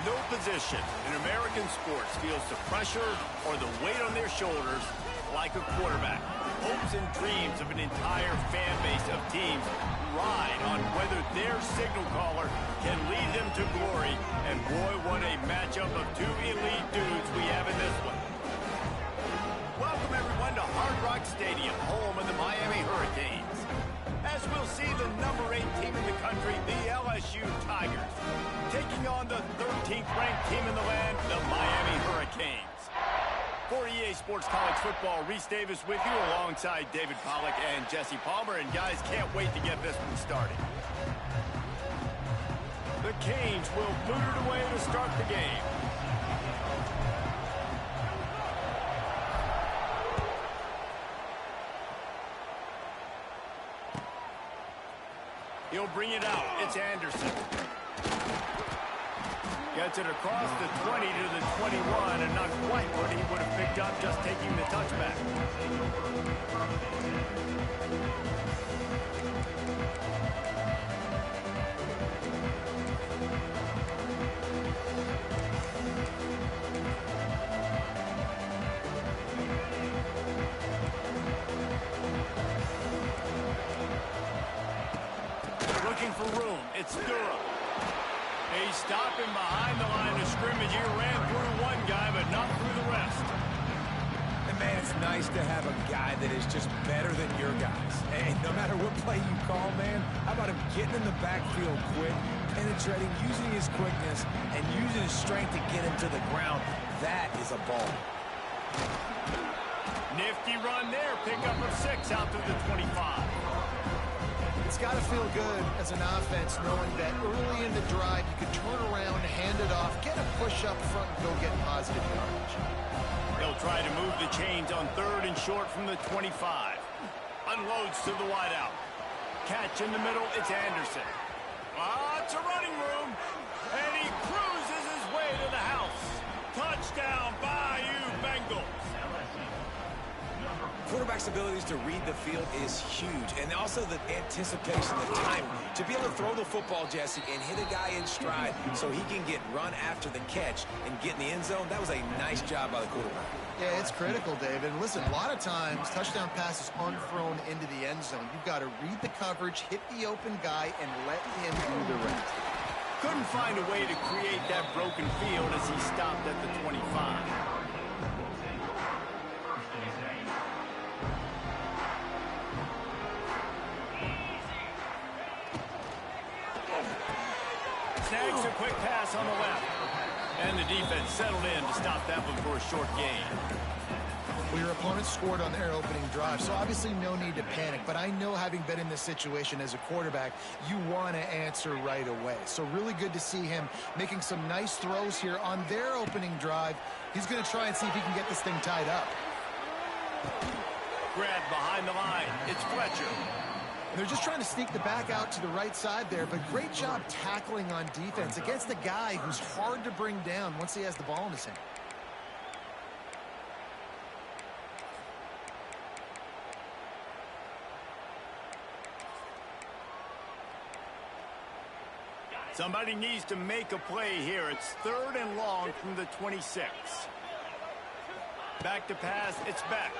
No position in American sports feels the pressure or the weight on their shoulders like a quarterback. Hopes and dreams of an entire fan base of teams ride on whether their signal caller can lead them to glory. And boy, what a matchup of two elite dudes we have in this one. Welcome everyone to Hard Rock Stadium, home of the Miami Hurricanes. As we'll see the number 8 team in the country, the LSU Tigers, taking on the 13th ranked team in the land, the Miami Hurricanes. For EA Sports College Football, Reese Davis with you alongside David Pollack and Jesse Palmer. And guys, can't wait to get this one started. The Canes will boot it away to start the game. He'll bring it out. It's Anderson. Gets it across the 20 to the 21, and not quite what he would have picked up just taking the touchback. Looking for room. It's Durham. He's stopping behind the line of scrimmage. He ran through one guy, but not through the rest. And man, it's nice to have a guy that is just better than your guys. And no matter what play you call, man, how about him getting in the backfield quick, penetrating, using his quickness, and using his strength to get him to the ground. That is a ball. Nifty run there. Pickup of 6 out to the 25. It's got to feel good as an offense knowing that early in the drive you could turn around, hand it off, get a push up front, and go get positive yardage. He'll try to move the chains on 3rd and short from the 25. Unloads to the wideout. Catch in the middle, it's Anderson. It's a running room, and he cruises his way to the house. Touchdown, Bayou Bengals. Quarterback's abilities to read the field is huge, and also the anticipation, the time to be able to throw the football, Jesse, and hit a guy in stride so he can get run after the catch and get in the end zone. That was a nice job by the quarterback. Yeah, it's critical, David. And listen, a lot of times touchdown passes aren't thrown into the end zone. You've got to read the coverage, hit the open guy, and let him do the rest. Couldn't find a way to create that broken field as he stopped at the 25. Snags a quick pass on the left. And the defense settled in to stop that one for a short gain. Well, your opponent scored on their opening drive, so obviously no need to panic. But I know, having been in this situation as a quarterback, you want to answer right away. So really good to see him making some nice throws here on their opening drive. He's going to try and see if he can get this thing tied up. Grab behind the line. It's Fletcher. They're just trying to sneak the back out to the right side there, but great job tackling on defense against a guy who's hard to bring down once he has the ball in his hand. Somebody needs to make a play here. It's 3rd and long from the 26. Back to pass. It's back.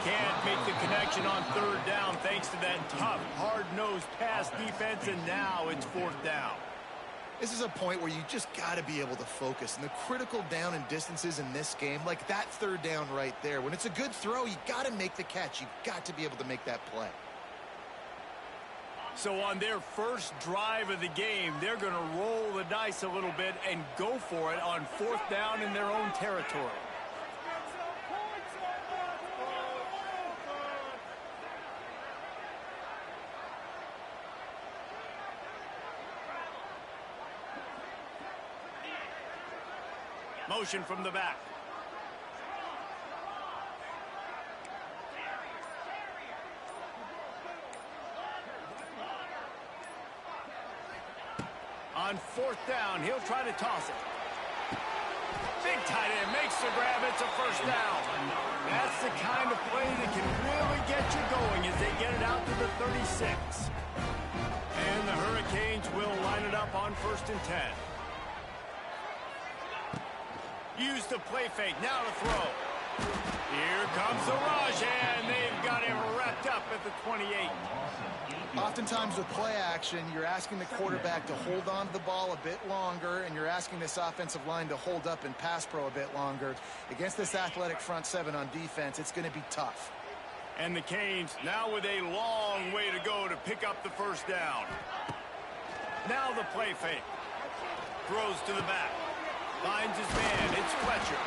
Can't make the connection on 3rd down thanks to that tough, hard-nosed pass defense, and now it's 4th down. This is a point where you just got to be able to focus. And the critical down and distances in this game, like that 3rd down right there, when it's a good throw, you got to make the catch. You've got to be able to make that play. So on their first drive of the game, they're going to roll the dice a little bit and go for it on 4th down in their own territory. Motion from the back. On 4th down, he'll try to toss it. Big tight end makes the grab. It's a 1st down. That's the kind of play that can really get you going as they get it out to the 36. And the Hurricanes will line it up on 1st and 10. Use the play fake. Now to throw. Here comes the rush, and they've got him wrapped up at the 28. Oftentimes with play action, you're asking the quarterback to hold on to the ball a bit longer, and you're asking this offensive line to hold up and pass pro a bit longer. Against this athletic front seven on defense, it's going to be tough. And the Canes now with a long way to go to pick up the first down. Now the play fake. Throws to the back. Finds his man. It's Fletcher.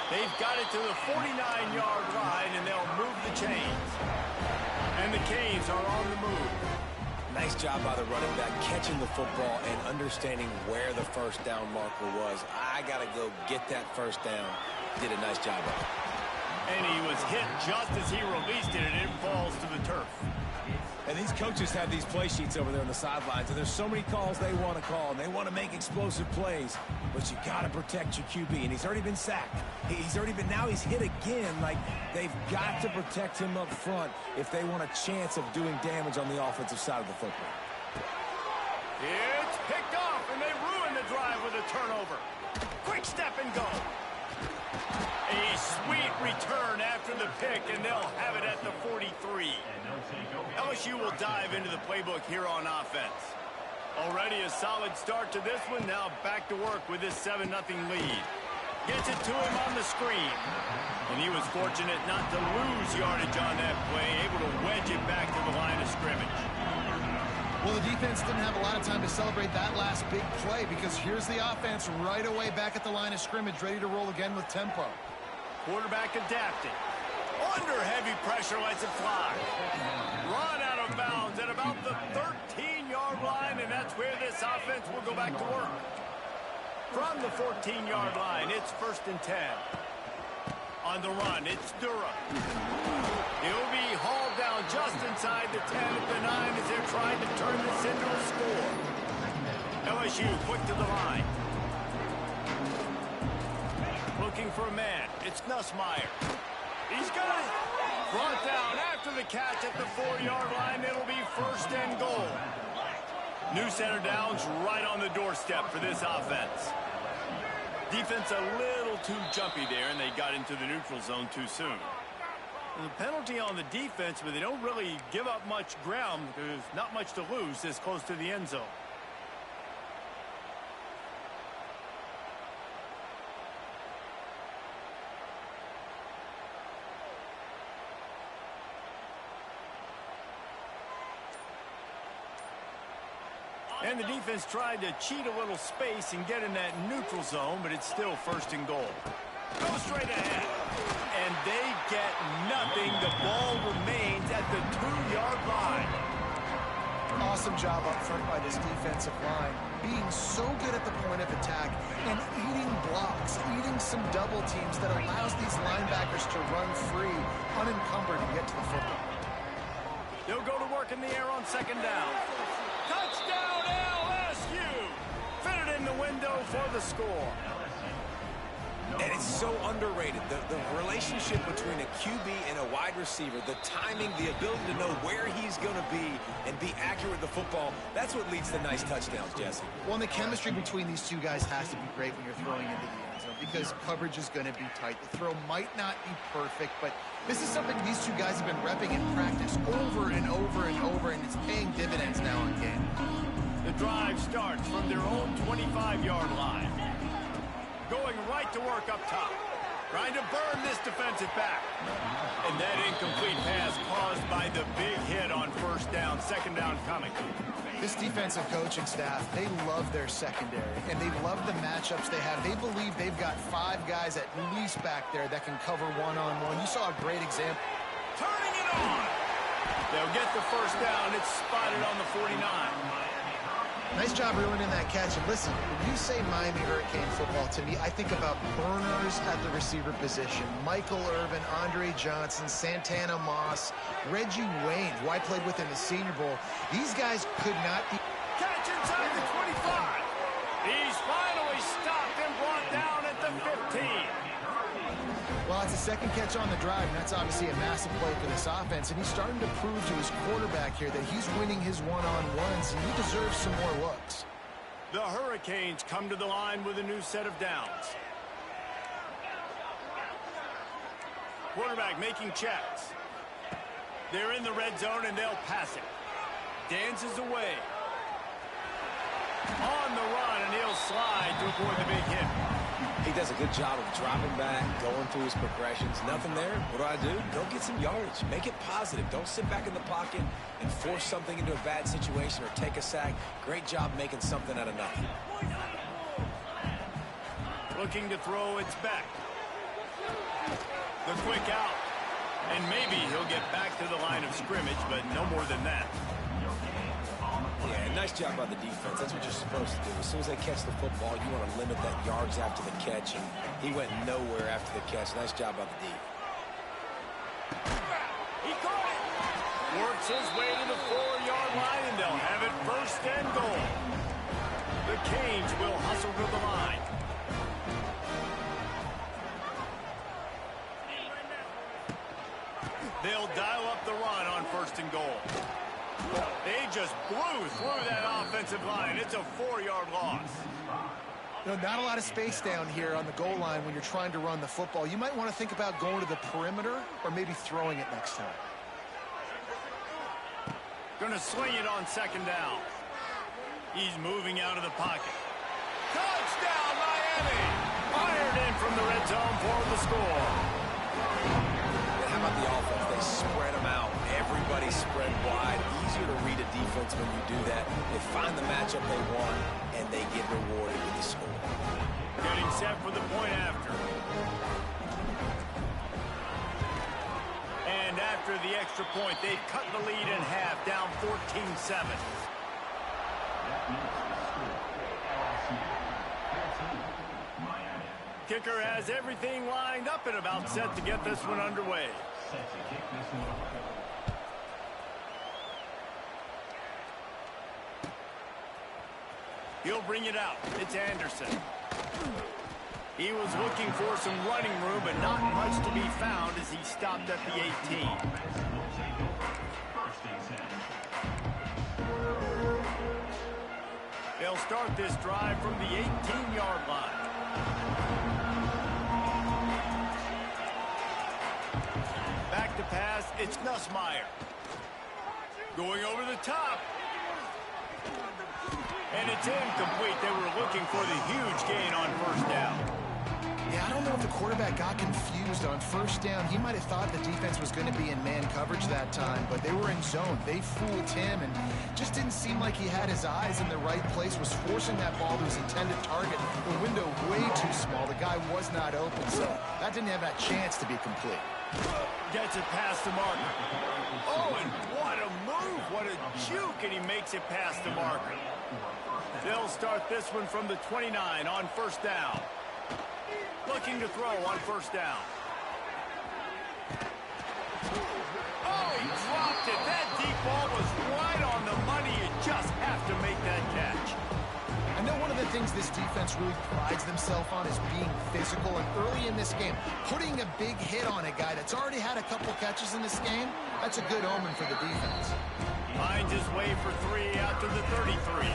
They've got it to the 49-yard line, and they'll move the chains. And the Canes are on the move. Nice job by the running back, catching the football and understanding where the first down marker was. I got to go get that first down. Did a nice job of it. And he was hit just as he released it, and it falls to the turf. And these coaches have these play sheets over there on the sidelines, and there's so many calls they want to call, and they want to make explosive plays. But you got to protect your QB, and he's already been sacked. Now he's hit again. Like, they've got to protect him up front if they want a chance of doing damage on the offensive side of the football. It's picked off, and they ruin the drive with a turnover. Quick step and go. A sweet return after the pick, and they'll have it at the 43. LSU will dive into the playbook here on offense. Already a solid start to this one. Now back to work with this 7-0 lead. Gets it to him on the screen. And he was fortunate not to lose yardage on that play, able to wedge it back to the line of scrimmage. Well, the defense didn't have a lot of time to celebrate that last big play because here's the offense right away back at the line of scrimmage, ready to roll again with tempo. Quarterback adapting. Under heavy pressure, lets it fly. Run out of bounds at about the 13-yard line, and that's where this offense will go back to work. From the 14-yard line, it's 1st and 10. On the run, it's Durham. He'll be hauled down just inside the 10 at the 9 as they're trying to turn this into a score. LSU quick to the line. Looking for a man. It's Nussmeier. He's got it. Brought down after the catch at the 4-yard line. It'll be 1st and goal. New center downs right on the doorstep for this offense. Defense a little too jumpy there, and they got into the neutral zone too soon. The penalty on the defense, but they don't really give up much ground. There's not much to lose this close to the end zone. And the defense tried to cheat a little space and get in that neutral zone, but it's still 1st and goal. Go straight ahead. And they get nothing. The ball remains at the 2-yard line. Awesome job up front by this defensive line. Being so good at the point of attack and eating blocks, eating some double teams that allows these linebackers to run free, unencumbered, and get to the football. They'll go to work in the air on 2nd down. Touchdown LSU! Fit it in the window for the score. And it's so underrated. The relationship between a QB and a wide receiver, the timing, the ability to know where he's going to be and be accurate with the football, that's what leads to nice touchdowns, Jesse. Well, and the chemistry between these two guys has to be great when you're throwing into the end zone because coverage is going to be tight. The throw might not be perfect, but this is something these two guys have been repping in practice over and over and over, and it's paying dividends now in game. The drive starts from their own 25-yard line. Going right to work up top. Trying to burn this defensive back. And that incomplete pass caused by the big hit on 1st down, 2nd down coming. This defensive coaching staff, they love their secondary, and they love the matchups they have. They believe they've got 5 guys at least back there that can cover one-on-one. You saw a great example. Turning it on. They'll get the 1st down. It's spotted on the 49. Nice job reeling in that catch. And listen, when you say Miami Hurricane football, to me, I think about burners at the receiver position. Michael Irvin, Andre Johnson, Santana Moss, Reggie Wayne, who I played with in the Senior Bowl. These guys could not be... Catch inside the 25. He's finally stopped and brought down at the 15. Well, it's a second catch on the drive, and that's obviously a massive play for this offense. And he's starting to prove to his quarterback here that he's winning his one-on-ones, and he deserves some more looks. The Hurricanes come to the line with a new set of downs. Quarterback making checks. They're in the red zone, and they'll pass it. Dances away. On the run, and he'll slide to avoid the big hit. He does a good job of dropping back, going through his progressions. Nothing there. What do? Go get some yardage. Make it positive. Don't sit back in the pocket and force something into a bad situation or take a sack. Great job making something out of nothing. Looking to throw, it's back. The quick out. And maybe he'll get back to the line of scrimmage, but no more than that. Yeah, nice job by the defense. That's what you're supposed to do. As soon as they catch the football, you want to limit that yards after the catch, and he went nowhere after the catch. Nice job by the D. He caught it. Works his way to the 4-yard line, and they'll have it first and goal. The Canes will hustle to the line. They'll dial up the run on first and goal. They just blew through that offensive line. It's a 4-yard loss. You know, not a lot of space down here on the goal line when you're trying to run the football. You might want to think about going to the perimeter or maybe throwing it next time. Going to swing it on second down. He's moving out of the pocket. Touchdown, Miami! Fired in from the red zone for the score. How about the offense? They spread them out. Everybody spread wide. Easier to read a defense when you do that. They find the matchup they want, and they get rewarded with the score. Getting set for the point after. And after the extra point, they've cut the lead in half, down 14-7. Kicker has everything lined up and about set to get this one underway. He'll bring it out. It's Anderson. He was looking for some running room, but not much to be found as he stopped at the 18. They'll start this drive from the 18-yard line. Back to pass, it's Nussmeier. Going over the top. And it's incomplete. They were looking for the huge gain on first down. Yeah, I don't know if the quarterback got confused on first down. He might have thought the defense was going to be in man coverage that time, but they were in zone. They fooled him and just didn't seem like he had his eyes in the right place, was forcing that ball to his intended target. The window way too small. The guy was not open, so that didn't have that chance to be complete. Gets it past the marker. Oh, and what a move. What a juke, and he makes it past the marker. They'll start this one from the 29 on first down. Looking to throw on first down. Oh, he dropped it. That deep ball was right on the money. You just have to make that catch. I know one of the things this defense really prides themselves on is being physical, and early in this game, putting a big hit on a guy that's already had a couple catches in this game, that's a good omen for the defense. Finds his way for 3 out to the 33.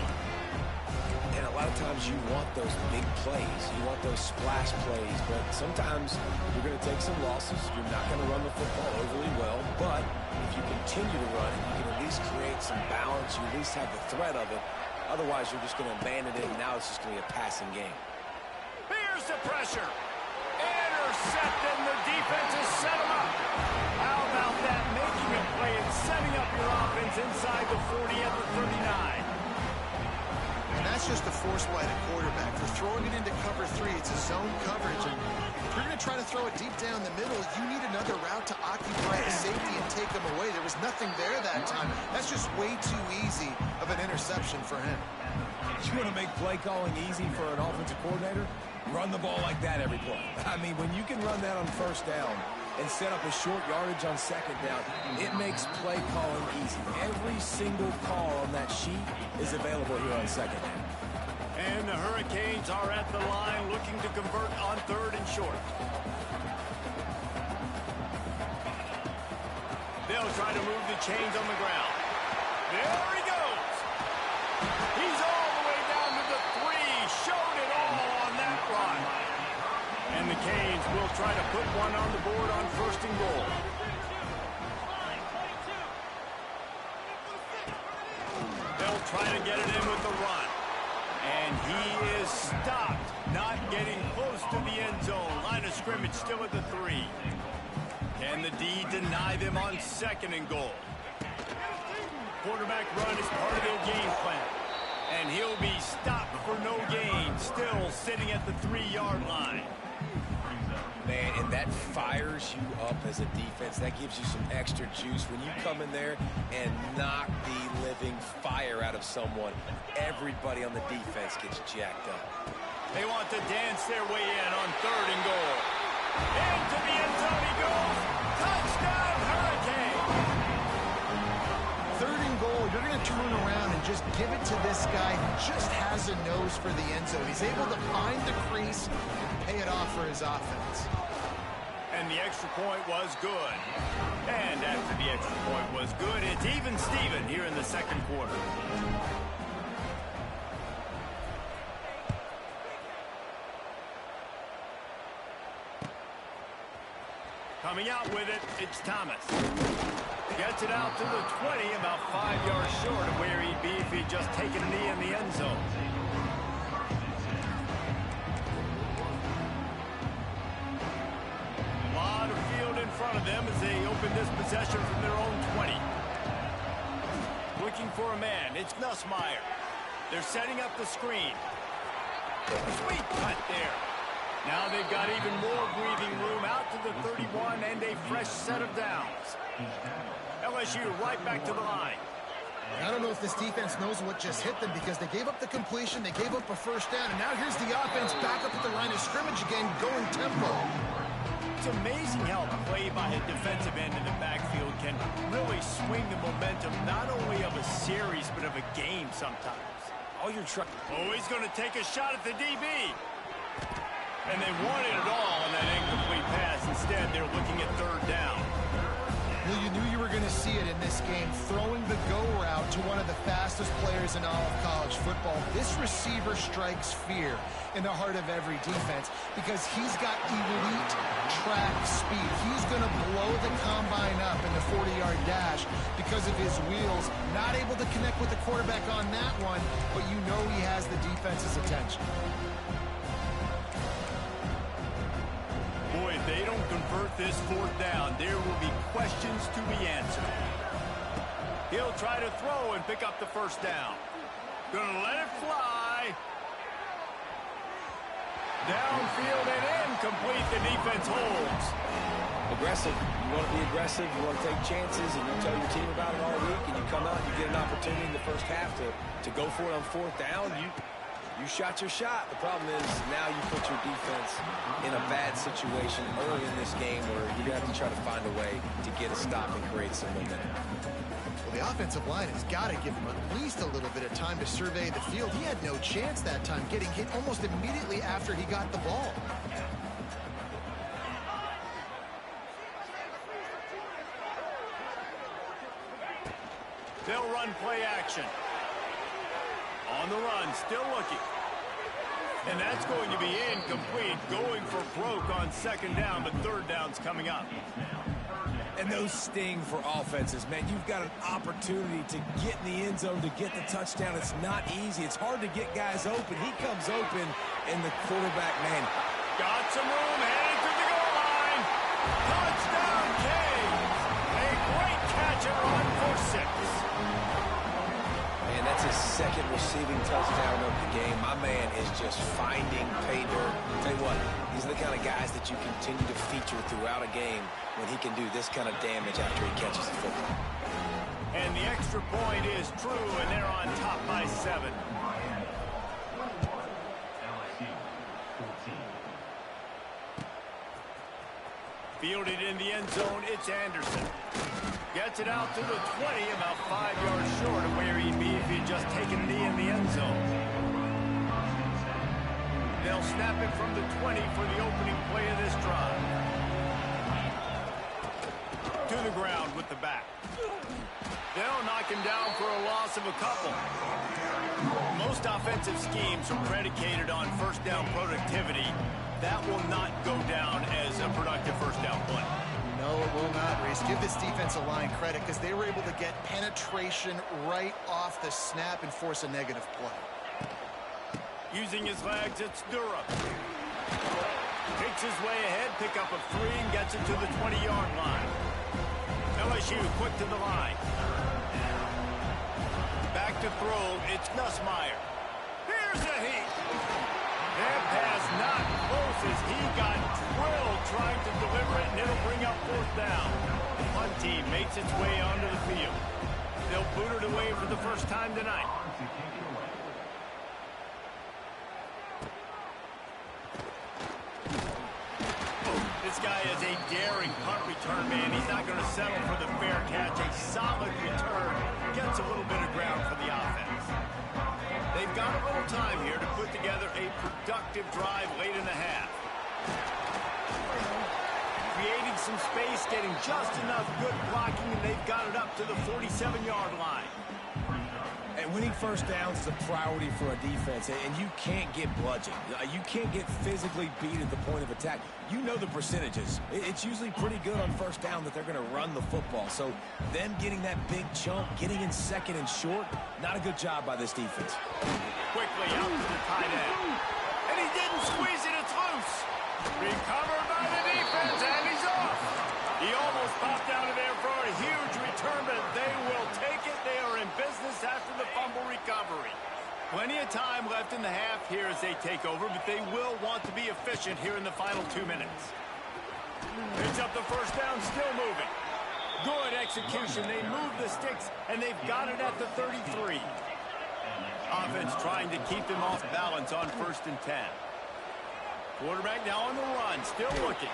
And a lot of times you want those big plays. You want those splash plays. But sometimes you're going to take some losses. You're not going to run the football overly well. But if you continue to run it, you can at least create some balance. You at least have the threat of it. Otherwise, you're just going to abandon it, and now it's just going to be a passing game. Here's the pressure. Intercepted, and the defense has set him up. How about that? Making a play and setting up your offense inside the 40 at the 39. And that's just a force by the quarterback. For throwing it into cover 3, it's a zone coverage. And if you're going to try to throw it deep down the middle, you need another route to occupy the safety and take them away. There was nothing there that time. That's just way too easy of an interception for him. You want to make play calling easy for an offensive coordinator? Run the ball like that every play. I mean, when you can run that on first down and set up a short yardage on second down, it makes play calling easy. Every single call on that sheet is available here on second down. And the Hurricanes are at the line looking to convert on 3rd and short. They'll try to move the chains on the ground. There he goes. He's all the way down to the Canes will try to put one on the board on 1st and goal. They'll try to get it in with the run. And he is stopped, not getting close to the end zone. Line of scrimmage still at the 3. Can the D deny them on 2nd and goal? Quarterback run is part of their game plan. And he'll be stopped for no gain, still sitting at the 3-yard line. Man, and that fires you up as a defense. That gives you some extra juice. When you come in there and knock the living fire out of someone, everybody on the defense gets jacked up. They want to dance their way in on 3rd and goal. Into the end zone he goes. Touchdown, Hurricane! 3rd and goal, you're going to turn around and just give it to this guy who just has a nose for the end zone. He's able to find the crease and pay it off for his offense. And the extra point was good. And after the extra point was good, it's even Steven here in the 2nd quarter. Coming out with it, it's Thomas. Gets it out to the 20, about 5 yards short of where he'd be if he'd just taken a knee in the end zone. A lot of field in front of them as they open this possession from their own 20. Looking for a man, it's Nussmeier. They're setting up the screen. Sweet cut there. Now they've got even more breathing room out to the 31 and a fresh set of downs. LSU right back to the line. I don't know if this defense knows what just hit them because they gave up the completion, they gave up a 1st down, and now here's the offense back up at the line of scrimmage again, going tempo. It's amazing how play by a defensive end in the backfield can really swing the momentum not only of a series but of a game sometimes. All you're trying... Oh, he's going to take a shot at the DB. And they wanted it all on that incomplete pass. Instead, they're looking at 3rd down. Well, you knew you were going to see it in this game, throwing the go route to one of the fastest players in all of college football. This receiver strikes fear in the heart of every defense because he's got elite track speed. He's going to blow the combine up in the 40-yard dash because of his wheels. Not able to connect with the quarterback on that one, but you know he has the defense's attention. Boy, if they don't convert this 4th down, there will be questions to be answered. He'll try to throw and pick up the 1st down. Gonna let it fly. Downfield and incomplete. The defense holds. Aggressive. You want to be aggressive. You want to take chances, and you tell your team about it all week, and you come out and you get an opportunity in the 1st half to go for it on 4th down. You shot your shot. The problem is now you put your defense in a bad situation early in this game where you're going to have to try to find a way to get a stop and create some momentum. Well, the offensive line has got to give him at least a little bit of time to survey the field. He had no chance that time, getting hit almost immediately after he got the ball. They'll run play action. On the run, still looking. And that's going to be incomplete. Going for broke on 2nd down, but 3rd down's coming up. And those sting for offenses, man. You've got an opportunity to get in the end zone, to get the touchdown. It's not easy. It's hard to get guys open. He comes open, and the quarterback, man. Got some room, headed to the goal line. Touchdown, Canes. A great catch and run for 6. And that's his 2nd receiving touchdown of the game. My man is just finding pay dirt. Tell you what, these are the kind of guys that you continue to feature throughout a game when he can do this kind of damage after he catches the football. And the extra point is true, and they're on top by 7. Fielded in the end zone, it's Anderson. Gets it out to the 20, about 5 yards short of where he'd be if he'd just taken a knee in the end zone. They'll snap it from the 20 for the opening play of this drive. To the ground with the back. They'll knock him down for a loss of a couple. Most offensive schemes are predicated on first down productivity. That will not go down as a productive first down play. No, it will not, Reese. Give this defensive line credit because they were able to get penetration right off the snap and force a negative play. Using his legs, it's Durham. Takes his way ahead, pick up a 3, and gets it to the 20-yard line. LSU quick to the line. Back to throw, it's Nussmeier. Here's a heat. That pass not close as he got drilled trying to deliver it, and it'll bring up fourth down. The punt team makes its way onto the field. They'll boot it away for the first time tonight. This guy is a daring punt return man. He's not going to settle for the fair catch. A solid return gets a little bit of ground for the offense. They've got a little time here to put together a productive drive late in the half. Creating some space, getting just enough good blocking, and they've got it up to the 47-yard line. And winning first downs is a priority for a defense, and you can't get bludgeoned. You can't get physically beat at the point of attack. You know the percentages. It's usually pretty good on first down that they're going to run the football. So them getting that big chunk, getting in second and short, not a good job by this defense. Quickly out to the tight end. And he didn't squeeze it, it's loose. Recovered by the defense, and he's off. He almost popped out of there for a huge return, but they will take it. They are in business after the fumble recovery. Plenty of time left in the half here as they take over, but they will want to be efficient here in the final 2 minutes. Picks up the first down, still moving. Good execution. They move the sticks, and they've got it at the 33. Offense trying to keep them off balance on 1st and 10. Quarterback now on the run, still looking.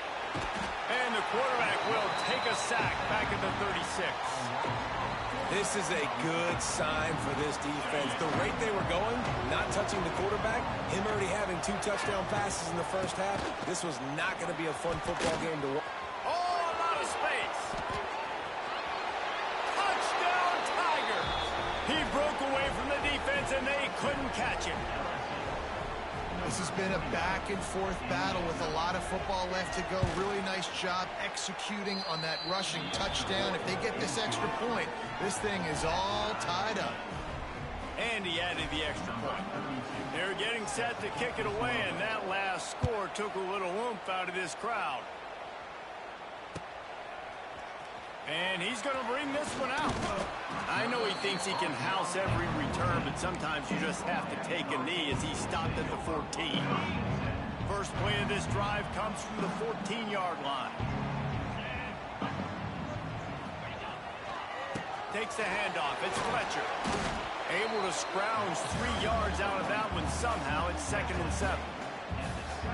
And the quarterback will take a sack back at the 36. This is a good sign for this defense. The rate they were going, not touching the quarterback, him already having 2 touchdown passes in the first half, this was not going to be a fun football game to watch. Oh, a lot of space. Touchdown, Tigers. He broke away from the defense, and they couldn't catch him. This has been a back-and-forth battle with a lot of football left to go. Really nice job executing on that rushing touchdown. If they get this extra point, this thing is all tied up. And he added the extra point. They're getting set to kick it away, and that last score took a little oomph out of this crowd. And he's going to bring this one out. I know he thinks he can house every return, but sometimes you just have to take a knee as he stopped at the 14. First play of this drive comes from the 14-yard line. Takes the handoff. It's Fletcher. Able to scrounge 3 yards out of that one somehow. It's 2nd and 7.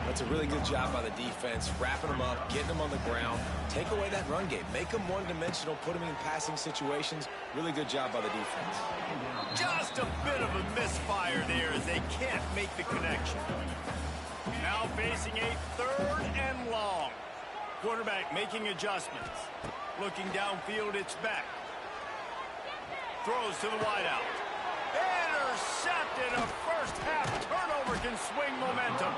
That's a really good job by the defense, wrapping them up, getting them on the ground, take away that run game, make them one-dimensional, put them in passing situations. Really good job by the defense. Just a bit of a misfire there as they can't make the connection. Now facing a 3rd and long. Quarterback making adjustments. Looking downfield, it's Beck. Throws to the wideout. Intercepted. A first-half turnover can swing momentum.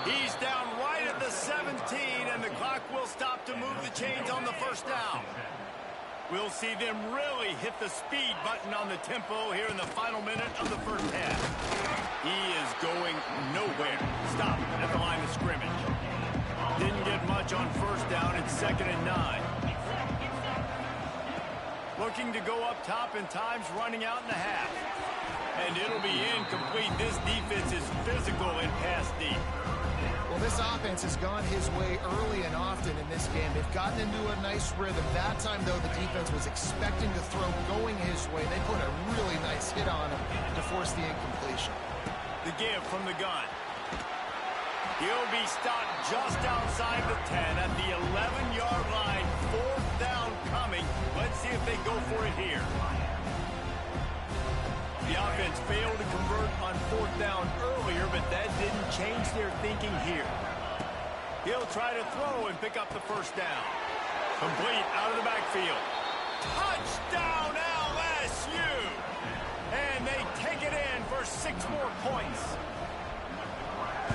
He's down right at the 17, and the clock will stop to move the chains on the first down. We'll see them really hit the speed button on the tempo here in the final minute of the first half. He is going nowhere. Stop at the line of scrimmage. Didn't get much on first down. It's 2nd and 9. Looking to go up top, and time's running out in the half. And it'll be incomplete. This defense is physical and pass deep. Well, this offense has gone his way early and often in this game. They've gotten into a nice rhythm. That time, though, the defense was expecting the throw going his way. They put a really nice hit on him to force the incompletion. The give from the gun. He'll be stopped just outside the 10 at the 11-yard line. 4th down coming. Let's see if they go for it here. The offense failed to convert on 4th down earlier, but that didn't change their thinking here. He'll try to throw and pick up the first down. Complete out of the backfield. Touchdown, LA! 6 more points.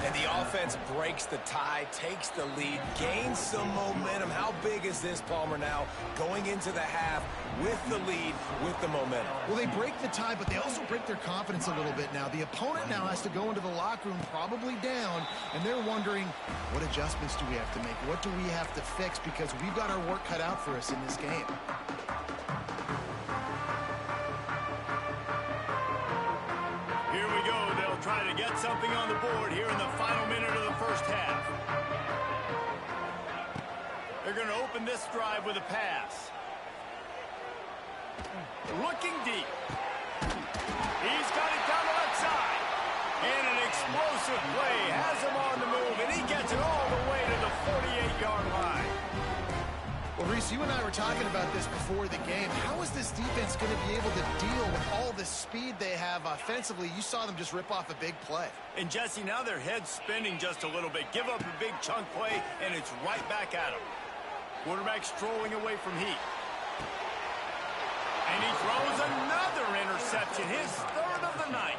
And the offense breaks the tie, takes the lead, gains some momentum. How big is this, Palmer, now going into the half with the lead, with the momentum? Well, they break the tie, but they also break their confidence a little bit now. The opponent now has to go into the locker room probably down, and they're wondering, what adjustments do we have to make? What do we have to fix? Because we've got our work cut out for us in this game. Here we go. They'll try to get something on the board here in the final minute of the first half. They're going to open this drive with a pass. Looking deep. He's got it down the left side. And an explosive play has him on the move, and he gets it all the way to the 48-yard line. Well, Reese, you and I were talking about this before the game. How is this defense going to be able to deal with all the speed they have offensively? You saw them just rip off a big play. And, Jesse, now their head's spinning just a little bit. Give up a big chunk play, and it's right back at them. Quarterback strolling away from Heath. And he throws another interception, his 3rd of the night.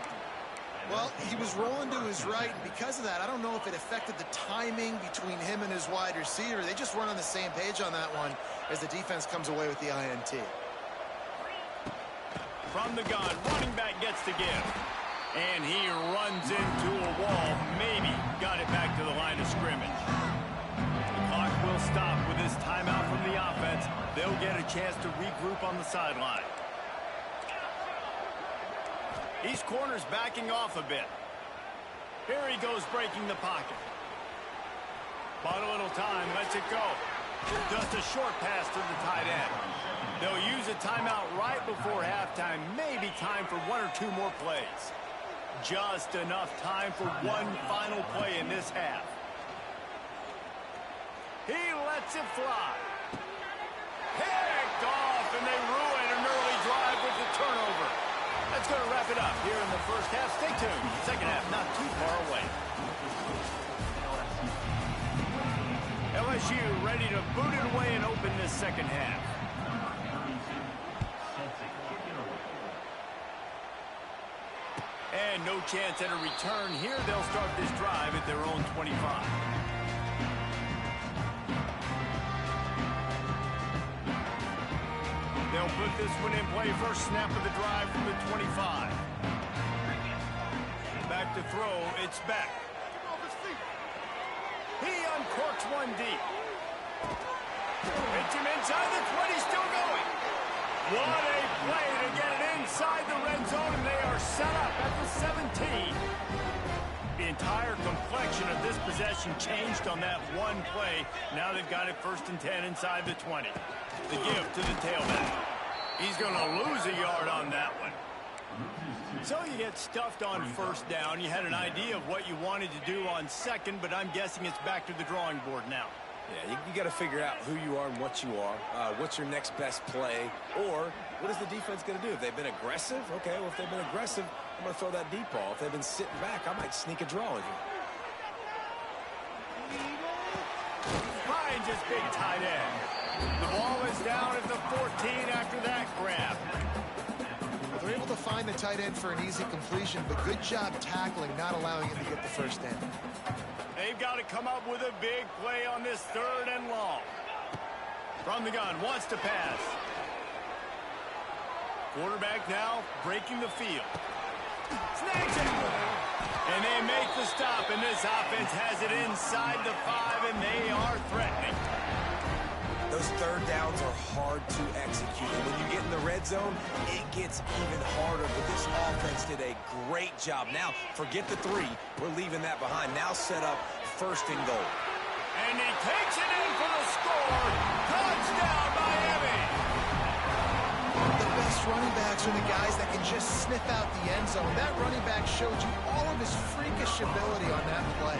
Well, he was rolling to his right, and because of that, I don't know if it affected the timing between him and his wide receiver. They just weren't on the same page on that one as the defense comes away with the INT. From the gun, running back gets to give. And he runs into a wall. Maybe got it back to the line of scrimmage. The clock will stop with this timeout from the offense. They'll get a chance to regroup on the sideline. These corners backing off a bit. Here he goes breaking the pocket. Bought a little time, lets it go. Just a short pass to the tight end. They'll use a timeout right before halftime. Maybe time for 1 or 2 more plays. Just enough time for one final play in this half. He lets it fly. Picked off, and they ruin an early drive with the turnover. That's going to wrap it up here in the first half. Stay tuned. Second half not too far away. LSU ready to boot it away and open this second half. And no chance at a return here. They'll start this drive at their own 25. They'll put this one in play. First snap of the drive from the 25. Back to throw. It's Beck. He uncorks one deep. Hits him inside the 20. Still going. What a play to get it inside the red zone, and they are set up at the 17. The entire complexion of this possession changed on that one play. Now they've got it 1st and 10 inside the 20. The give to the tailback. He's going to lose a yard on that one. So you get stuffed on 1st down. You had an idea of what you wanted to do on 2nd, but I'm guessing it's back to the drawing board now. Yeah, you got to figure out who you are and what you are. What's your next best play? Or what is the defense going to do? If they've been aggressive, okay, well, if they've been aggressive, I'm going to throw that deep ball. If they've been sitting back, I might sneak a draw in here. Finds his big tight end. The ball is down at the 14 after that grab. They're able to find the tight end for an easy completion, but good job tackling, not allowing him to get the 1st down. They've got to come up with a big play on this 3rd and long. From the gun, wants to pass. Quarterback now breaking the field. Snags it. And they make the stop, and this offense has it inside the 5, and they are threatening. Those 3rd downs are hard to execute. And when you get in the red zone, it gets even harder. But this offense did a great job. Now, forget the 3. We're leaving that behind. Now set up 1st and goal. And he takes it in for the score. Touchdown, Miami. The best running backs are the guys that can just sniff out the end zone. That running back showed you all of his freakish ability on that play.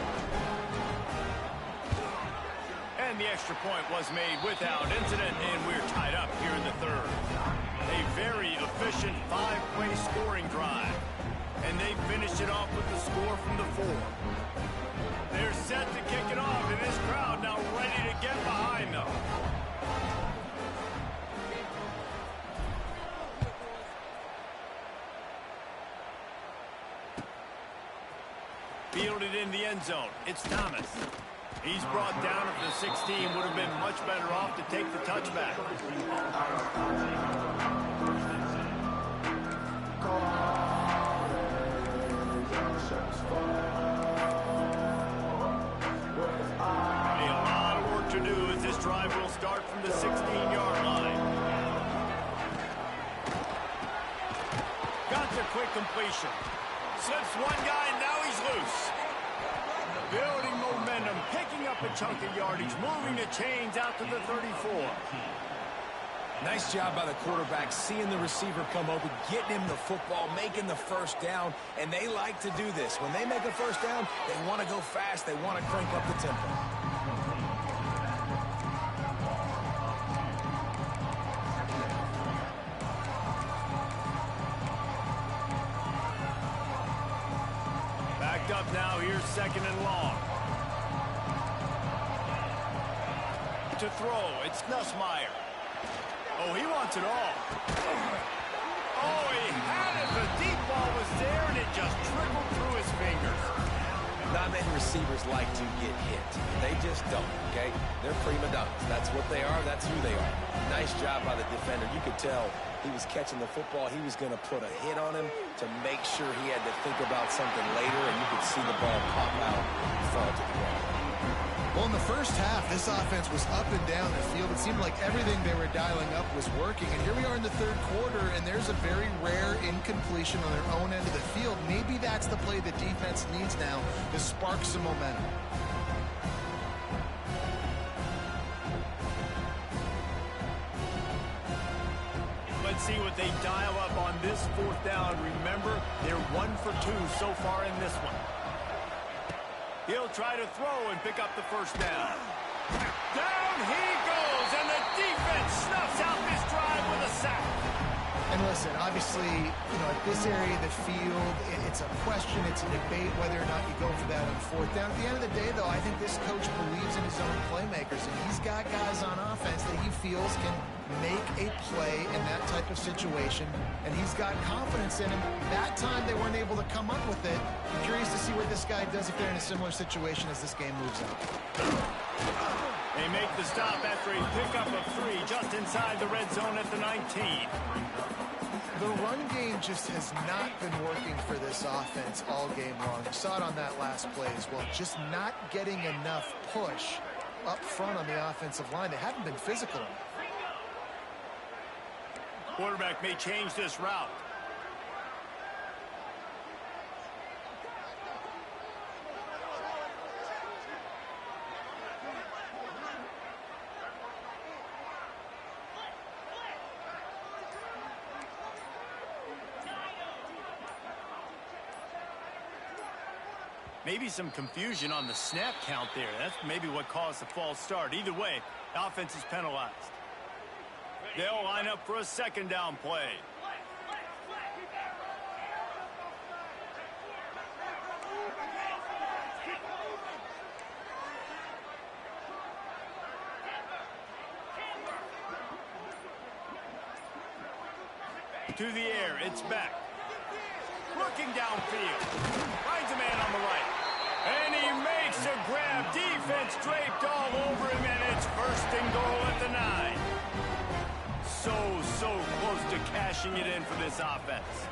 And the extra point was made without incident, and we're tied up here in the 3rd. A very efficient 5-play scoring drive. And they finished it off with the score from the 4. They're set to kick it off, and this crowd now ready to get behind them. Fielded in the end zone. It's Thomas. He's brought down at the 16. Would have been much better off to take the touchback. A lot of work to do as this drive will start from the 16-yard line. Got the quick completion. Slips one guy, and now he's loose. Building momentum, picking up a chunk of yardage, moving the chains out to the 34. Nice job by the quarterback, seeing the receiver come open, getting him the football, making the first down, and they like to do this. When they make a first down, they want to go fast, they want to crank up the tempo. Backed up now, here's second and long. To throw, it's Nussmeier. Oh, he wants it all. Oh, he had it. The deep ball was there, and it just trickled through his fingers. Not many receivers like to get hit. They just don't, okay? They're prima donnas. That's what they are. That's who they are. Nice job by the defender. You could tell he was catching the football. He was going to put a hit on him to make sure he had to think about something later, and you could see the ball pop out and fall to the ground. Well, in the first half, this offense was up and down the field. It seemed like everything they were dialing up was working. And here we are in the third quarter, and there's a very rare incompletion on their own end of the field. Maybe that's the play the defense needs now to spark some momentum. Let's see what they dial up on this fourth down. Remember, they're 1 for 2 so far in this one. He'll try to throw and pick up the first down. Down he goes, and the defense snuffs out this drive with a sack. And listen, obviously, at this area of the field, it's a question, it's a debate whether or not you go for that on fourth down. At the end of the day, though, I think this coach believes in his own playmakers, and he's got guys on offense that he feels can make a play in that type of situation, and he's got confidence in him. That time they weren't able to come up with it. I'm curious to see what this guy does if they're in a similar situation as this game moves on. They make the stop after a pickup of 3 just inside the red zone at the 19. The run game just has not been working for this offense all game long. You saw it on that last play as well. Just not getting enough push up front on the offensive line. They haven't been physical. Quarterback may change this route. Maybe some confusion on the snap count there. That's maybe what caused the false start. Either way, the offense is penalized. They'll line up for a second down play. To the air, it's back. Looking downfield. Finds a man on the right. And he makes a grab. Defense draped all over him, and it's first and goal at the 9. So close to cashing it in for this offense.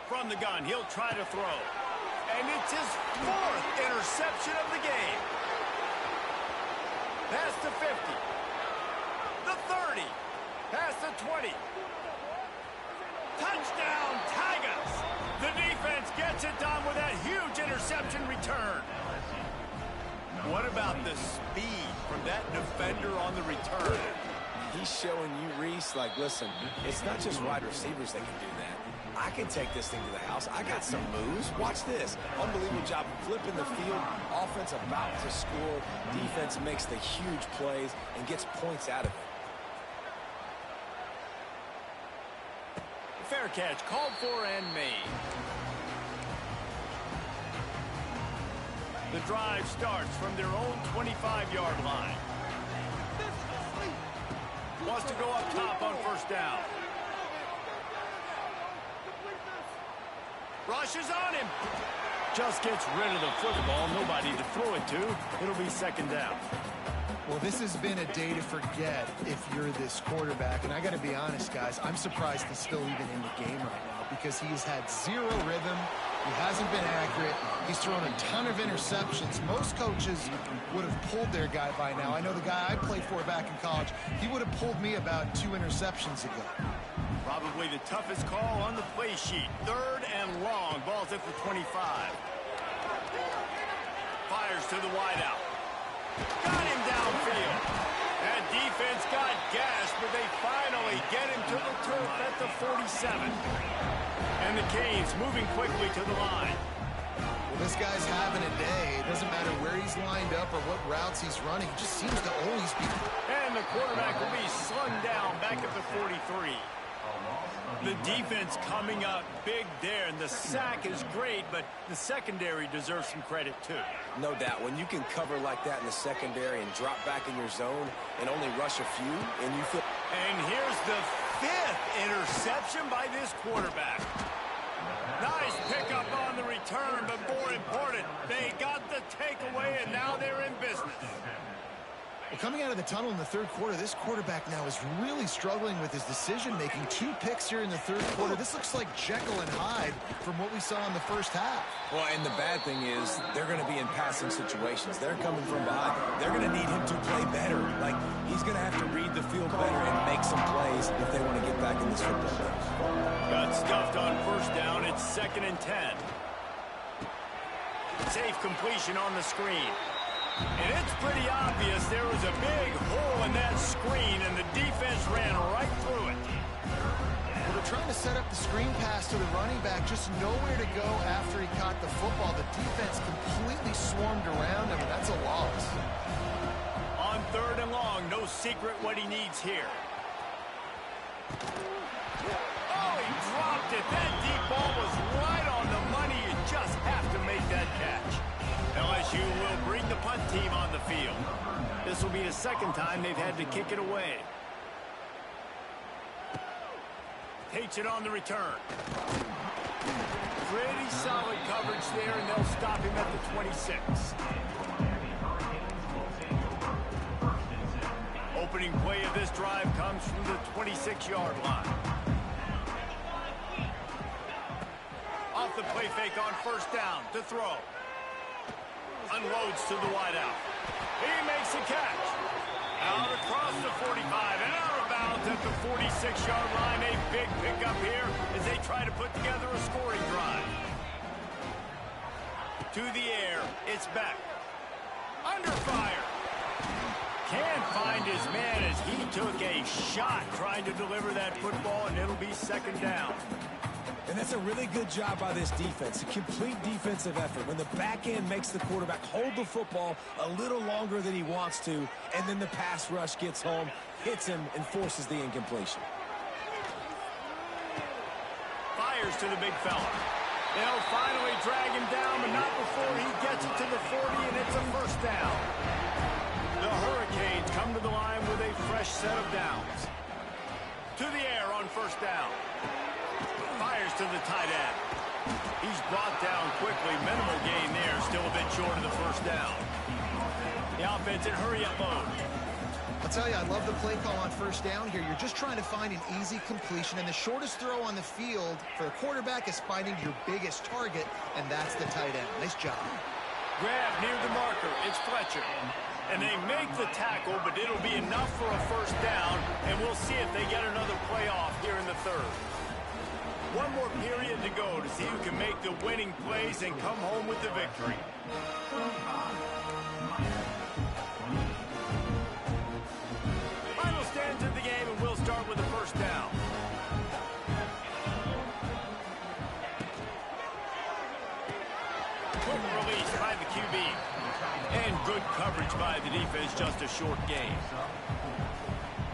From the gun, he'll try to throw. And it's his 4th interception of the game. Past the 50. The 30. Past the 20. Touchdown, Tigers! The defense gets it done with that huge interception return. What about the speed from that defender on the return? He's showing you, Reese, like, listen, it's not just wide receivers that can do that. I can take this thing to the house. I got some moves. Watch this. Unbelievable job flipping the field. Offense about to score. Defense makes the huge plays and gets points out of it. Fair catch, called for and made. The drive starts from their own 25-yard line. Wants to go up top on first down. Rushes on him. Just gets rid of the football. Nobody to throw it to. It'll be second down. Well, this has been a day to forget if you're this quarterback. And I got to be honest, guys, I'm surprised he's still even in the game right now because he's had zero rhythm. He hasn't been accurate. He's thrown a ton of interceptions. Most coaches would have pulled their guy by now. I know the guy I played for back in college, he would have pulled me about 2 interceptions ago. Probably the toughest call on the play sheet. Third and long. Ball's at the 25. Fires to the wideout. Got him downfield. That defense got gashed, but they finally get him to the turf at the 47. And the Canes moving quickly to the line. Well, this guy's having a day. It doesn't matter where he's lined up or what routes he's running. He just seems to always be. And the quarterback will be slung down back at the 43. The defense coming up big there, and the sack is great, but the secondary deserves some credit too. No doubt. When you can cover like that in the secondary and drop back in your zone and only rush a few, and you feel... And here's the 5th interception by this quarterback. Nice pickup on the return, but more important, they got the takeaway, and now they're in business. Well, coming out of the tunnel in the third quarter, this quarterback now is really struggling with his decision-making. 2 picks here in the third quarter. This looks like Jekyll and Hyde from what we saw in the first half. Well, and the bad thing is they're going to be in passing situations. They're coming from behind. They're going to need him to play better. Like, he's going to have to read the field better and make some plays if they want to get back in this football game. Got stuffed on first down. It's 2nd and 10. Safe completion on the screen. And it's pretty obvious there was a big hole in that screen, and the defense ran right through it. Well, they're trying to set up the screen pass to the running back, just nowhere to go after he caught the football. The defense completely swarmed around him, and that's a loss. On 3rd and long, no secret what he needs here. Oh, he dropped it. That deep ball was right on the money. You just have to make that catch. LSU will bring the punt team on the field. This will be the 2nd time they've had to kick it away. Takes it on the return. Pretty solid coverage there, and they'll stop him at the 26. Opening play of this drive comes from the 26-yard line. Off the play fake on first down to throw. Unloads to the wideout. He makes a catch. Out across the 45 and out of bounds at the 46-yard line. A big pickup here as they try to put together a scoring drive. To the air. It's back. Under fire. Can't find his man as he took a shot trying to deliver that football, and it'll be 2nd down. And that's a really good job by this defense, a complete defensive effort. When the back end makes the quarterback hold the football a little longer than he wants to, and then the pass rush gets home, hits him, and forces the incompletion. Fires to the big fella. They'll finally drag him down, but not before he gets it to the 40, and it's a 1st down. The Hurricanes come to the line with a fresh set of downs. To the air on 1st down. Fires to the tight end. He's brought down quickly. Minimal gain there. Still a bit short of the 1st down. The offense in hurry-up mode. I'll tell you, I love the play call on 1st down here. You're just trying to find an easy completion, and the shortest throw on the field for a quarterback is finding your biggest target, and that's the tight end. Nice job. Grab near the marker. It's Fletcher. And they make the tackle, but it'll be enough for a 1st down, and we'll see if they get another play off here in the 3rd. One more period to go to see who can make the winning plays and come home with the victory. Final stands of the game, and we'll start with the 1st down. Quick release by the QB. And good coverage by the defense, just a short gain.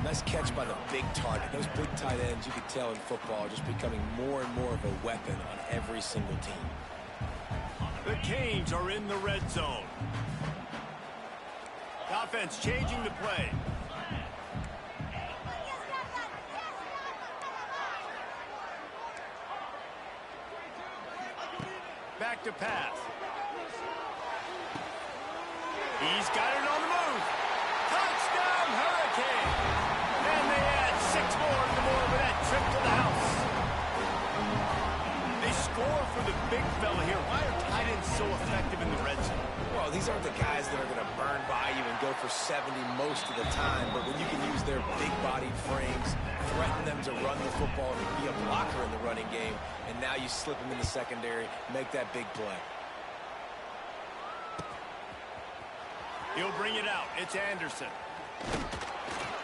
Nice catch by the big target. Those big tight ends, you can tell in football, are just becoming more and more of a weapon on every single team. The Canes are in the red zone. The offense changing the play. to pass. He's got it on the move. Touchdown, Hurricane. And they add 6 more to the board with that trip to the house. They score for the big fella here. Why are tight ends so effective in the red zone? Well, these aren't the guys that are going to burn by you and go for 70 most of the time, but when you can use their big-bodied frames, threaten them to run the football, and be a blocker in the running game, and now you slip them in the secondary, make that big play. He'll bring it out. It's Anderson.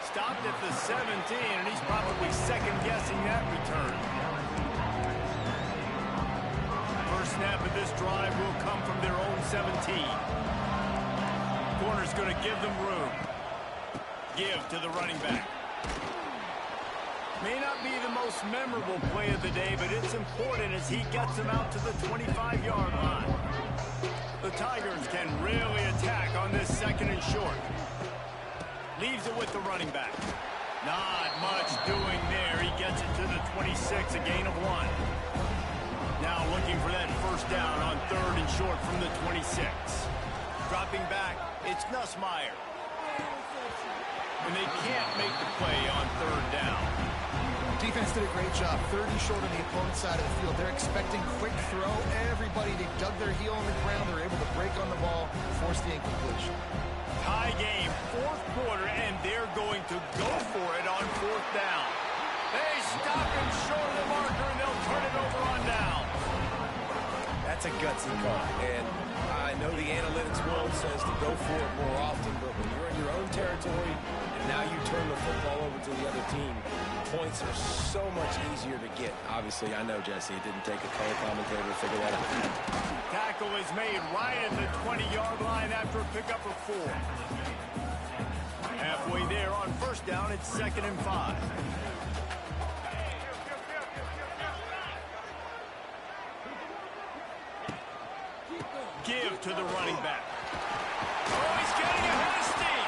Stopped at the 17, and he's probably second-guessing that return. First snap of this drive will come from their own 17. Corner's going to give them room. Give to the running back. May not be the most memorable play of the day, but it's important as he gets them out to the 25-yard line. The Tigers can really attack on this second and short. Leaves it with the running back. Not much doing there. He gets it to the 26, a gain of 1. Now looking for that first down on 3rd and short from the 26. Dropping back, it's Nussmeier. And they can't make the play on 3rd down. Defense did a great job. 30 short on the opponent's side of the field. They're expecting quick throw. Everybody, they dug their heel on the ground. They're able to break on the ball, force the incompletion. Tie game, 4th quarter, and they're going to go for it on 4th down. They stop him short of the marker, and they'll turn it over on down. That's a gutsy call, and I know the analytics world says to go for it more often, but when you're in your own territory and now you turn the football over to the other team, points are so much easier to get. Obviously, I know, Jesse, it didn't take a color commentator to figure that out. Tackle is made right at the 20-yard line after a pickup of 4. Halfway there on first down, it's 2nd and 5. Give to the running back. Oh, he's getting ahead of steam.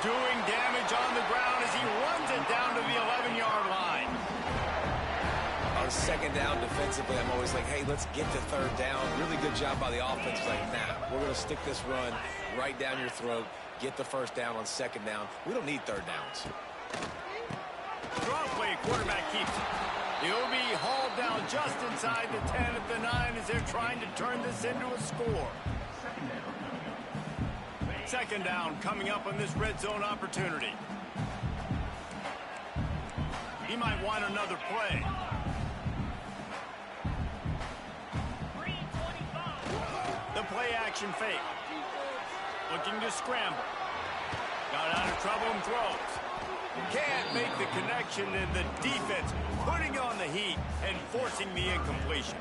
Doing damage on the ground as he runs it down to the 11-yard line. On 2nd down defensively, I'm always like, hey, let's get to 3rd down. Really good job by the offense. Like, nah, we're going to stick this run right down your throat, get the first down on 2nd down. We don't need 3rd downs. Strong play, quarterback keeps it. He'll be hauled down just inside the 10 at the 9 as they're trying to turn this into a score. 2nd down coming up on this red zone opportunity. He might want another play. The play action fake. Looking to scramble. Got out of trouble and throws. Can't make the connection, and the defense putting on the heat and forcing the incompletion.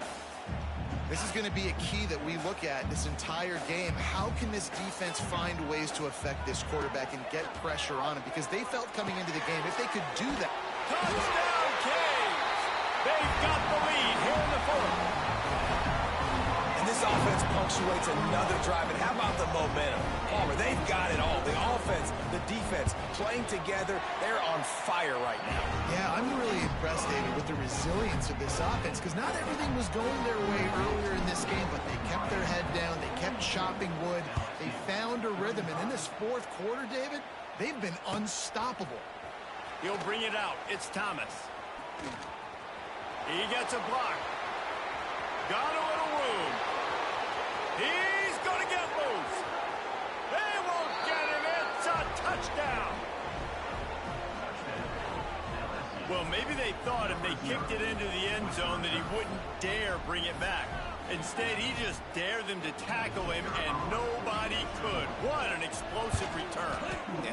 This is going to be a key that we look at this entire game. How can this defense find ways to affect this quarterback and get pressure on him? Because they felt coming into the game, if they could do that. Touchdown, Canes! They've got the lead here in the 4th. And this offense punctuates another drive. And how about the momentum? Palmer, they've got it all. The offense, the defense, playing together. They're on fire right now. Yeah, I'm really impressed, David, with the resilience of this offense, because not everything was going their way earlier in this game, but they kept their head down. They kept chopping wood. They found a rhythm. And in this 4th quarter, David, they've been unstoppable. He'll bring it out. It's Thomas. He gets a block. Got a little room. He's going to get loose. They won't get him. It's a touchdown. Well, maybe they thought if they kicked it into the end zone that he wouldn't dare bring it back. Instead, he just dared them to tackle him, and nobody could. What an explosive return.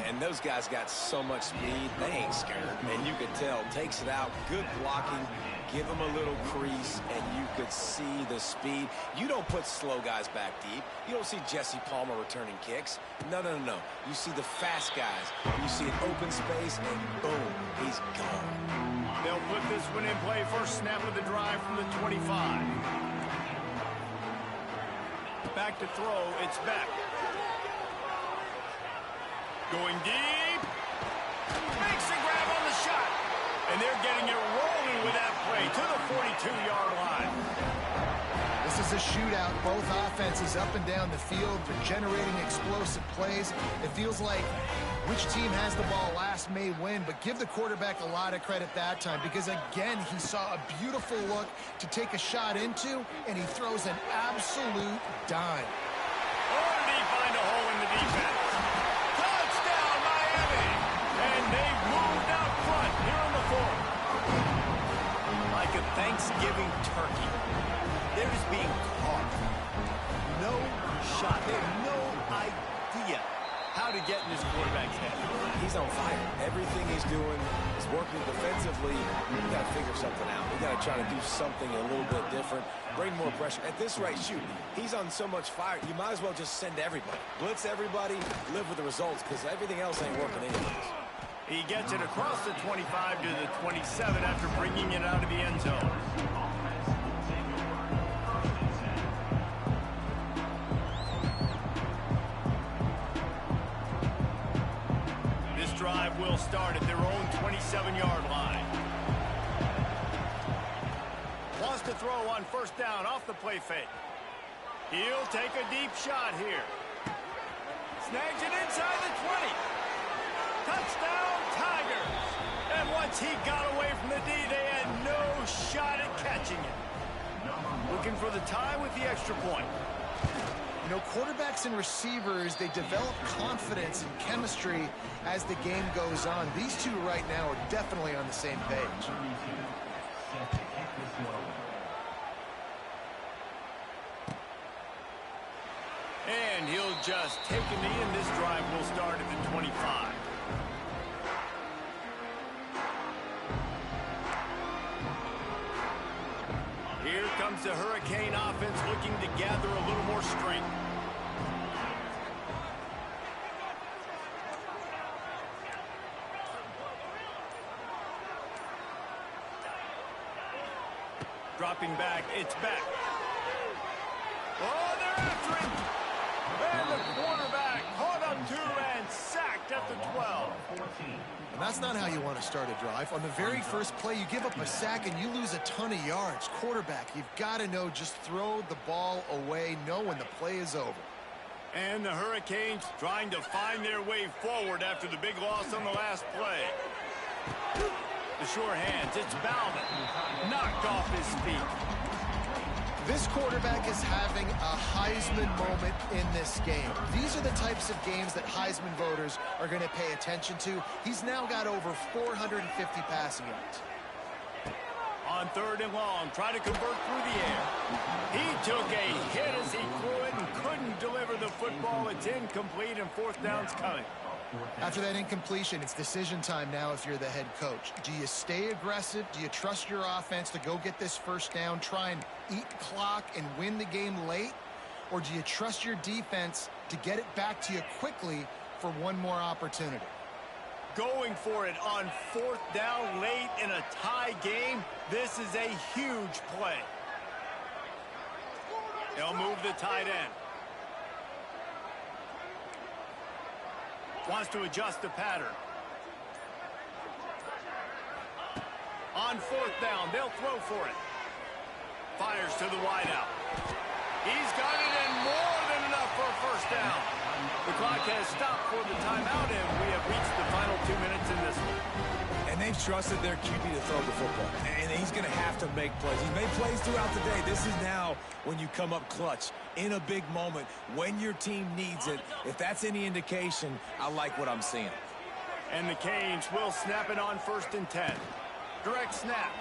And those guys got so much speed, they ain't scared. And you could tell, takes it out, good blocking, give them a little crease, and you could see the speed. You don't put slow guys back deep. You don't see Jesse Palmer returning kicks. No, no, no, no. You see the fast guys. You see an open space, and boom, he's gone. They'll put this one in play. First snap of the drive from the 25. Back to throw, it's Beck. Going deep. Makes the grab on the shot. And they're getting it rolling with that play to the 42-yard line. This is a shootout. Both offenses up and down the field. They're generating explosive plays. It feels like which team has the ball last may win, but give the quarterback a lot of credit that time because, again, he saw a beautiful look to take a shot into, and he throws an absolute dime. Oh, did he find a hole in the defense? Touchdown, Miami! And they've moved out front here in the fourth. Like a Thanksgiving turkey, they're just being caught. No shot. They have no idea how to get in this quarterback's head. He's on fire. Everything he's doing is working defensively. We got to figure something out. We got to try to do something a little bit different. Bring more pressure. At this rate, shoot, he's on so much fire, you might as well just send everybody. Blitz everybody, live with the results, because everything else ain't working anyways. He gets it across the 25 to the 27 after bringing it out of the end zone. This drive will start at their own 27-yard line. Wants to throw on first down off the play fake. He'll take a deep shot here. Snags it inside the 20. Touchdown, Tigers. And once he got away from the D, they had no shot at catching it. Looking for the tie with the extra point. You know, quarterbacks and receivers, they develop confidence and chemistry as the game goes on. These two right now are definitely on the same page. And he'll just take a knee, and this drive will start at the 25. Here comes the Hurricane offense looking to gather a little more strength. Dropping back, it's back. Oh, they're after him. And the quarterback caught up to and sacked at the 12. And that's not how you want to start a drive. On the very first play, you give up a sack and you lose a ton of yards. Quarterback, you've got to know, just throw the ball away, know when the play is over. And the Hurricanes trying to find their way forward after the big loss on the last play. The sure hands, it's Bowman. Knocked off his feet. This quarterback is having a Heisman moment in this game. These are the types of games that Heisman voters are going to pay attention to. He's now got over 450 passing yards. On third and long, try to convert through the air. He took a hit as he threw it and couldn't deliver the football. It's incomplete and fourth down's coming. After that incompletion, it's decision time now if you're the head coach. Do you stay aggressive? Do you trust your offense to go get this first down, try and eat clock and win the game late? Or do you trust your defense to get it back to you quickly for one more opportunity? Going for it on fourth down late in a tie game. This is a huge play. They'll move the tight end. Wants to adjust the pattern. On fourth down, they'll throw for it. Fires to the wideout. He's got it and more than enough for a first down. The clock has stopped for the timeout, and we have reached the final 2 minutes in this one. And they've trusted their QB to throw the football. And he's going to have to make plays. He's made plays throughout the day. This is now when you come up clutch in a big moment when your team needs it. If that's any indication, I like what I'm seeing. And the Canes will snap it on first and 10. Direct snap.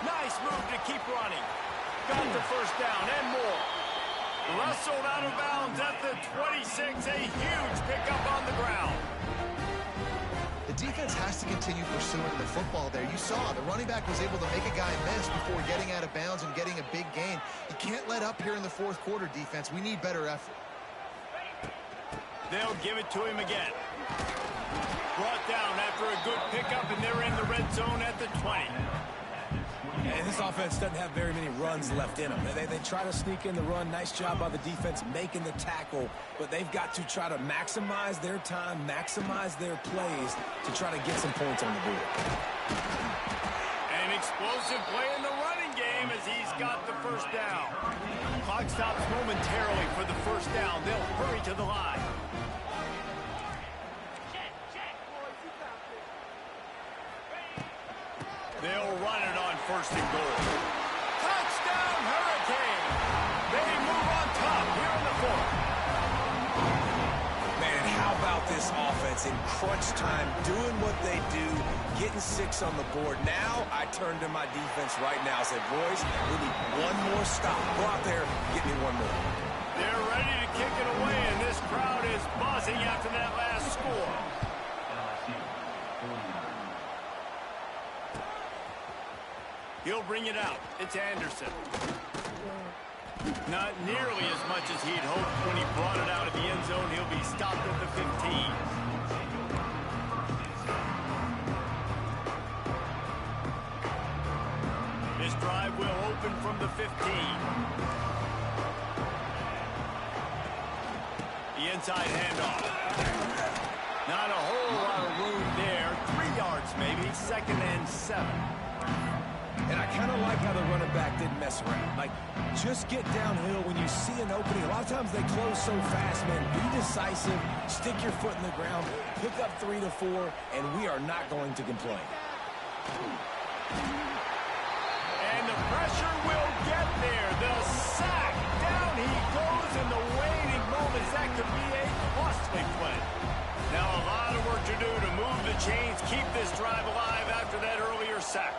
Nice move to keep running. Got the first down and more. Wrestled out of bounds at the 26. A huge pickup on the ground. The defense has to continue pursuing the football there. You saw the running back was able to make a guy miss before getting out of bounds and getting a big gain. You can't let up here in the fourth quarter, defense. We need better effort. They'll give it to him again. Brought down after a good pickup, and they're in the red zone at the 20. And this offense doesn't have very many runs left in them. They try to sneak in the run. Nice job by the defense making the tackle. But they've got to try to maximize their time, maximize their plays to try to get some points on the board. And explosive play in the running game as he's got the first down. Clock stops momentarily for the first down. They'll hurry to the line. They'll run it on first and goal. Touchdown, Hurricane! They move on top here in the fourth. Man, how about this offense in crunch time, doing what they do, getting 6 on the board. Now I turn to my defense right now and say, boys, we need one more stop. Go out there, get me one more. They're ready to kick it away, and this crowd is buzzing after that last score. He'll bring it out. It's Anderson. Not nearly as much as he'd hoped when he brought it out of the end zone. He'll be stopped at the 15. This drive will open from the 15. The inside handoff. Not a whole lot of room there. 3 yards maybe. 2nd and 7. And I kind of like how the running back didn't mess around. Like, just get downhill when you see an opening. A lot of times they close so fast, man. Be decisive, stick your foot in the ground, pick up 3 to 4, and we are not going to complain. And the pressure will get there. The sack. Down he goes in the waning moments. That could be a costly play. Now a lot of work to do to move the chains, keep this drive alive after that earlier sack.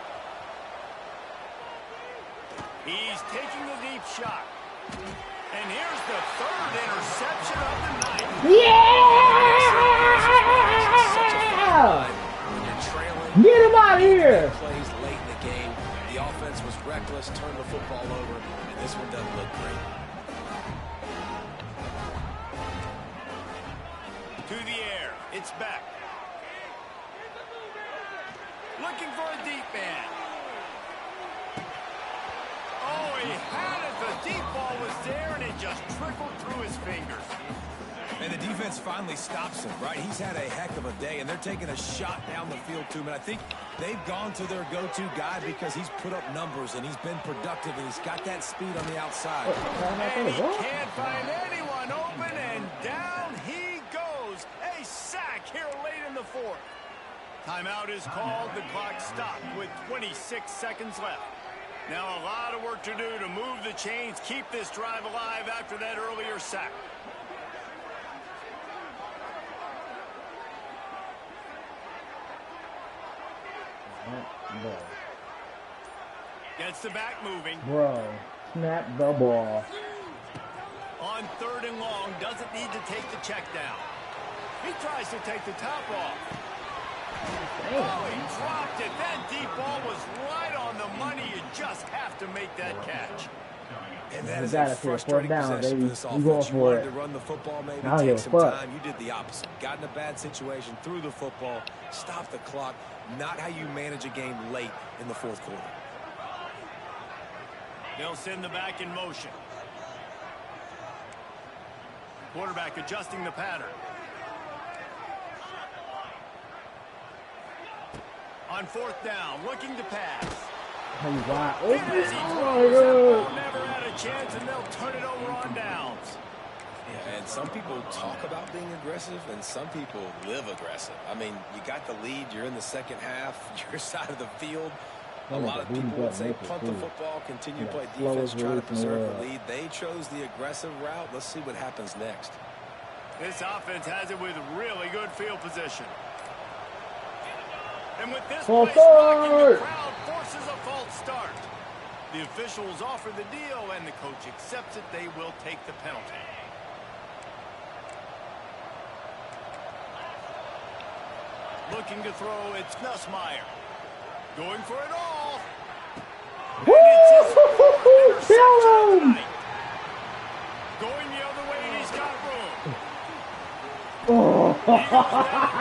He's taking a deep shot. And here's the 3rd interception of the night. Yeah! Get him out of here! Plays late in the game. The offense was reckless, turned the football over, and this one doesn't look great. To the air. It's back. Looking for a deep man. Oh, he had it. The deep ball was there, and it just trickled through his fingers. And the defense finally stops him, right? He's had a heck of a day, and they're taking a shot down the field to him. And I think they've gone to their go-to guy because he's put up numbers, and he's been productive, and he's got that speed on the outside. And he can't find anyone open, and down he goes. A sack here late in the fourth. Timeout is called. The clock stopped with 26 seconds left. Now a lot of work to do to move the chains, keep this drive alive after that earlier sack. Gets the back moving. Bro, snap the ball. On 3rd and long, doesn't need to take the check down. He tries to take the top off. Oh, he dropped it. That deep ball was right on the money. You just have to make that catch. And that is a frustrating possession for this offense. You wanted to run the football, maybe take some time. You did the opposite. Got in a bad situation, threw the football, stopped the clock. Not how you manage a game late in the 4th quarter. They'll send the back in motion. Quarterback adjusting the pattern. On 4th down, looking to pass. Wide As he throws that ball, never had a chance, and they'll turn it over on downs. Yeah, and some people talk about being aggressive, and some people live aggressive. I mean, you got the lead, you're in the 2nd half, your side of the field. A lot of people would say punt the football, continue to play defense, try to preserve the lead. They chose the aggressive route. Let's see what happens next. This offense has it with really good field position. And with this place rocking, the crowd forces a false start. The officials offer the deal, and the coach accepts it. They will take the penalty. Looking to throw, it's Nussmeier. Going for it all. And it's his fourth interception of the night. Going the other way, and he's got room. He goes down